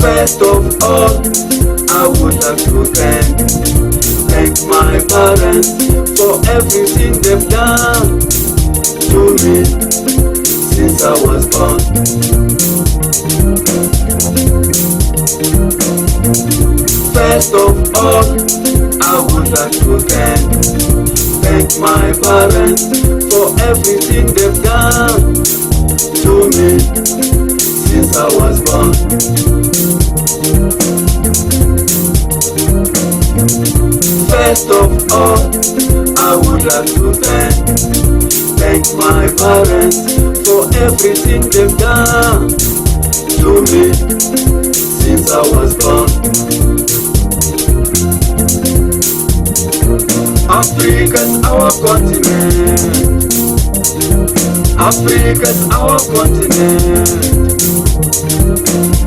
First of all, I would like to thank my parents for everything they've done to me since I was born. First of all, I would like to thank my parents for everything they've done to me since I was born. First of all, I would like to thank my parents for everything they've done to me since I was born. Africa's our continent. Africa's our continent.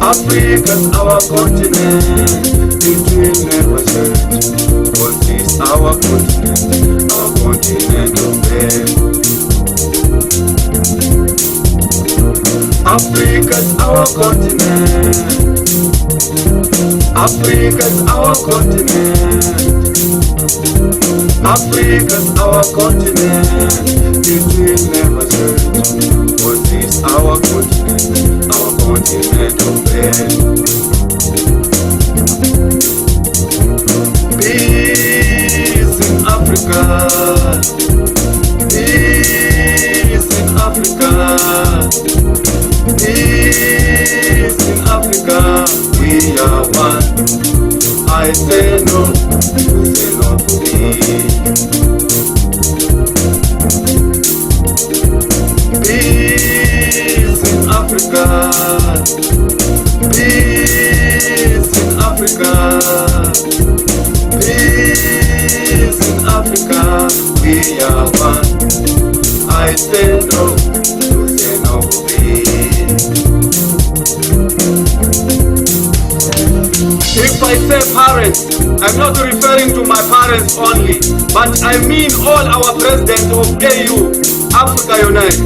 Africa's our continent. It will never change. Cause it's our continent of faith. Africa's our continent. Africa's our continent. Africa's our continent. It will never change. Cause it's our continent of faith. Peace in Africa. Peace in Africa. Peace in Africa. We are one. I say no, you say no to me. Peace in Africa. Peace in Africa. Peace in Africa. We are one. I say no, you say no to me. If I say parents, I'm not referring to my parents only, but I mean all our presidents of AU, Africa Unite.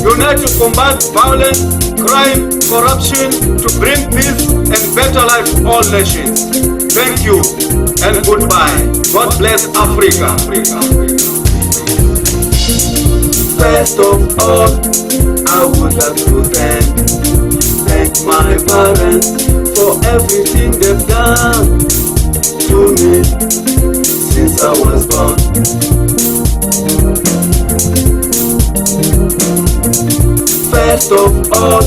Unite to combat violence, crime, corruption, to bring peace and better life to all nations. Thank you and goodbye. God bless Africa. First of all, I would like to thank my parents for everything they've done to me since I was born. First of all,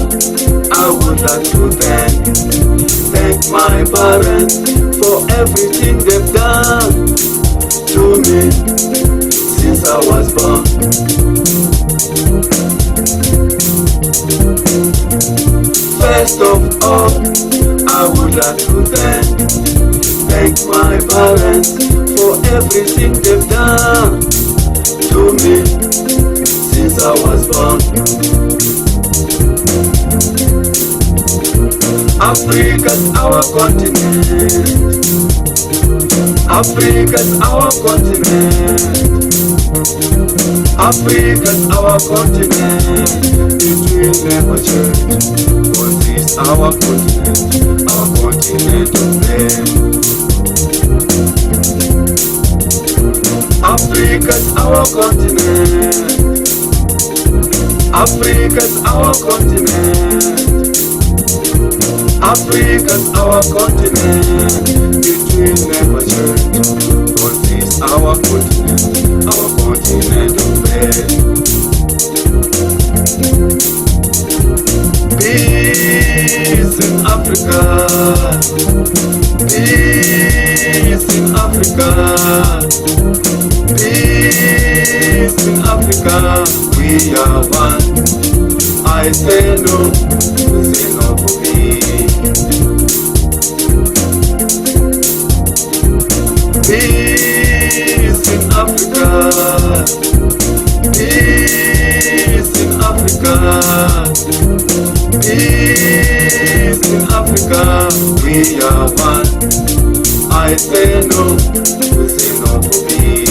I would like to thank my parents for everything they've done to me since I was born. First of all, I would like to thank my parents for everything they've done to me since I was born. Africa's our continent. Africa's our continent. Africa's our continent. It will never change. Cause it's our continent of faith. Africa's our continent. Africa's our continent. Africa's our continent. It will never change. Cause it's our continent of faith. Peace in Africa. Peace in Africa. Peace in Africa. We are one. I say no, you say no for me. Peace in Africa. Peace in Africa. Peace in Africa. We are one. I say no, you say no for me.